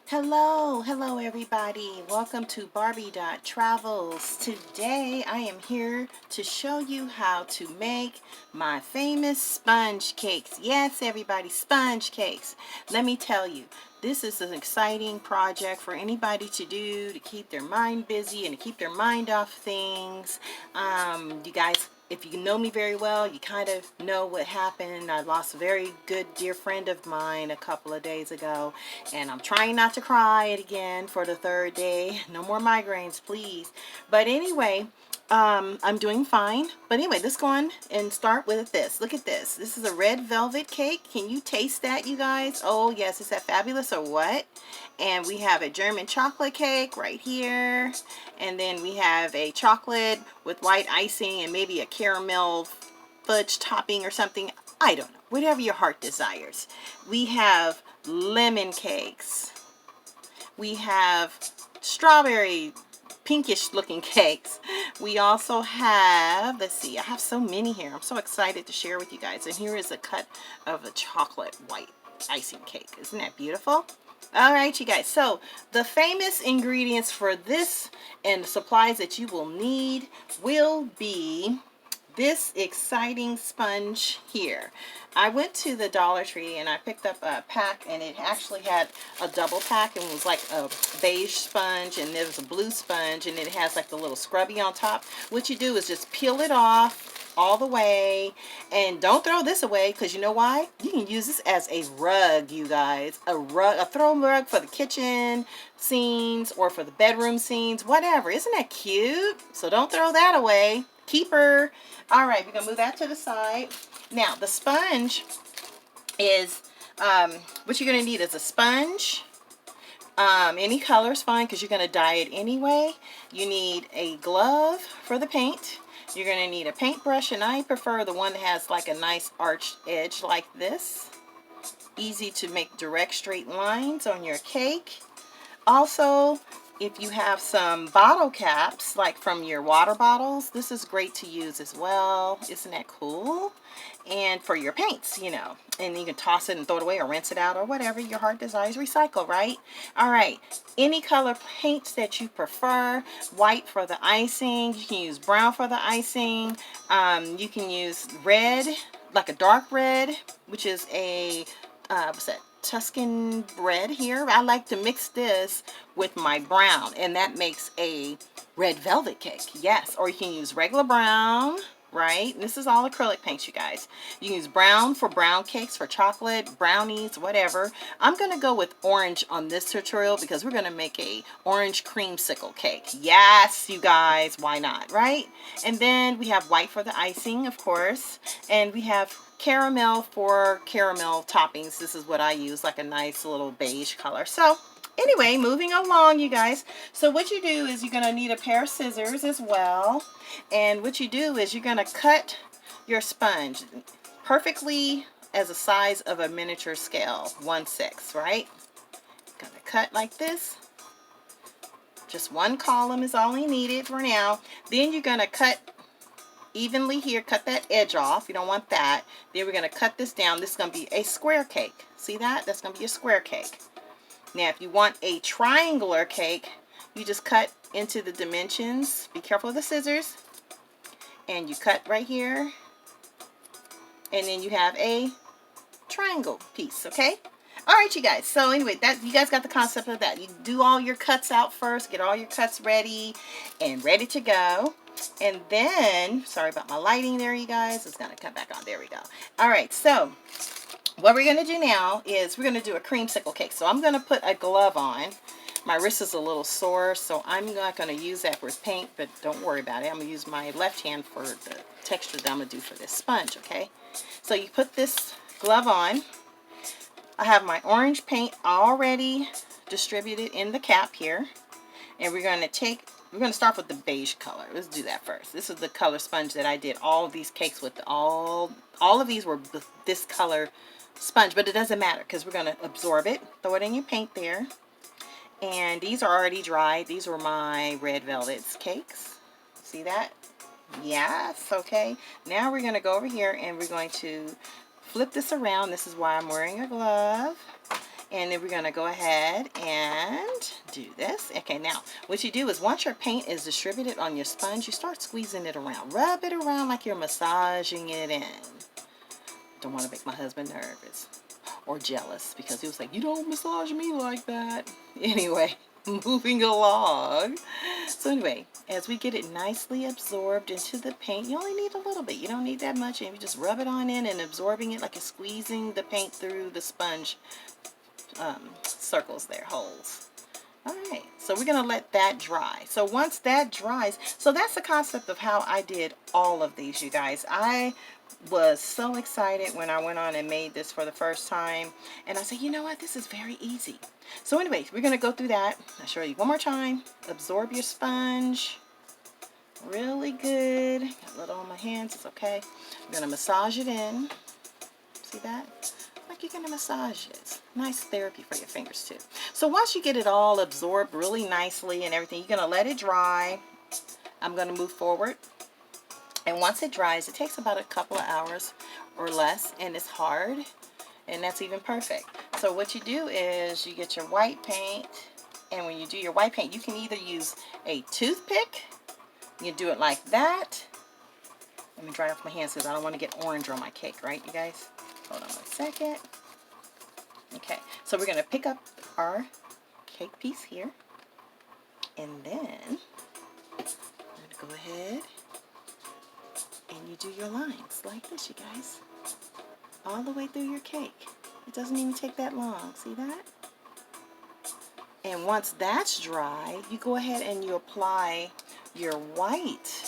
Hello everybody. Welcome to Barbie Travels. Today I am here to show you how to make my famous sponge cakes. Yes, everybody, sponge cakes. Let me tell you, this is an exciting project for anybody to do to keep their mind busy and to keep their mind off things. You guys, if you know me very well, you kind of know what happened. I lost a very good dear friend of mine a couple of days ago, and I'm trying not to cry again for the third day. No more migraines, please. But anyway, I'm doing fine. But anyway, let's go on and start with this. Look at this. This is a red velvet cake. Can you taste that, you guys? Oh yes, is that fabulous or what? And we have a German chocolate cake right here. And then we have a chocolate with white icing and maybe a caramel fudge topping or something. I don't know. Whatever your heart desires. We have lemon cakes. We have strawberry pinkish looking cakes. We also have, let's see, I have so many here. I'm so excited to share with you guys. And here is a cut of a chocolate white icing cake. Isn't that beautiful? All right, you guys. So the famous ingredients for this and the supplies that you will need will be this exciting sponge here. I went to the Dollar Tree and I picked up a pack, and it actually had a double pack, and it was like a beige sponge and there was a blue sponge, and it has like the little scrubby on top. What you do is just peel it off all the way, and don't throw this away, because you know why? You can use this as a rug, you guys. A rug, a throw rug for the kitchen scenes or for the bedroom scenes, whatever. Isn't that cute? So don't throw that away. Keeper. All right, we're gonna move that to the side. Now the sponge is what you're gonna need is a sponge. Any color is fine because you're gonna dye it anyway. You need a glove for the paint. You're gonna need a paintbrush, and I prefer the one that has like a nice arched edge like this. Easy to make direct straight lines on your cake. Also, if you have some bottle caps, like from your water bottles, this is great to use as well. Isn't that cool? And for your paints, you know, and you can toss it and throw it away or rinse it out or whatever your heart desires. Recycle, right? All right. Any color paints that you prefer. White for the icing. You can use brown for the icing. You can use red, like a dark red, which is a, what's that? Tuscan bread here. I like to mix this with my brown, and that makes a red velvet cake. Yes, or you can use regular brown, right? And this is all acrylic paints, you guys. You can use brown for brown cakes, for chocolate, brownies, whatever. I'm going to go with orange on this tutorial because we're going to make a orange creamsicle cake. Yes, you guys, why not, right? And then we have white for the icing, of course, and we have caramel for caramel toppings. This is what I use, like a nice little beige color. So anyway, moving along, you guys. So what you do is you're going to need a pair of scissors as well. And what you do is you're going to cut your sponge perfectly as a size of a miniature scale, 1/6, right? Going to cut like this. Just one column is all you needed for now. Then you're going to cut evenly here, cut that edge off. You don't want that. Then we're going to cut this down. This is going to be a square cake. See that? That's going to be a square cake. Now, if you want a triangular cake, you just cut into the dimensions. Be careful of the scissors. And you cut right here. And then you have a triangle piece, okay? All right, you guys. So anyway, that you guys got the concept of that. You do all your cuts out first. Get all your cuts ready and ready to go. And then, sorry about my lighting there, you guys. It's going to come back on. There we go. All right, so what we're going to do now is we're going to do a creamsicle cake. So I'm going to put a glove on. My wrist is a little sore, so I'm not going to use that for paint, but don't worry about it. I'm going to use my left hand for the texture that I'm going to do for this sponge, okay? So you put this glove on. I have my orange paint already distributed in the cap here. And we're going to start with the beige color. Let's do that first. This is the color sponge that I did all of these cakes with. All of these were this color sponge, but it doesn't matter because we're going to absorb it. Throw it in your paint there. And these are already dried. These were my red velvet cakes. See that? Yes, okay. Now we're going to go over here and we're going to flip this around. This is why I'm wearing a glove. And then we're going to go ahead and do this. Okay, now what you do is once your paint is distributed on your sponge, you start squeezing it around. Rub it around like you're massaging it in. Don't want to make my husband nervous or jealous because he was like, you don't massage me like that. Anyway, moving along. So anyway, as we get it nicely absorbed into the paint, you only need a little bit. You don't need that much. And you just rub it on in and absorbing it like you're squeezing the paint through the sponge circles there, holes. Alright, so we're going to let that dry. So once that dries, so that's the concept of how I did all of these, you guys. I was so excited when I went on and made this for the first time. And I said, you know what, this is very easy. So anyway, we're going to go through that. I'll show you one more time. Absorb your sponge. Really good. Got a little on my hands, it's okay. I'm going to massage it in. See that? Like you're going to massage it. Nice therapy for your fingers too. So once you get it all absorbed really nicely and everything, you're going to let it dry. I'm going to move forward. And once it dries, it takes about a couple of hours or less, and it's hard, and that's even perfect. So what you do is you get your white paint, and when you do your white paint, you can either use a toothpick. You do it like that. Let me dry off my hands because I don't want to get orange on my cake, right, you guys? Hold on a second. Okay, so we're going to pick up our cake piece here. And then I'm going to go ahead and you do your lines like this, you guys. All the way through your cake. It doesn't even take that long. See that? And once that's dry, you go ahead and you apply your white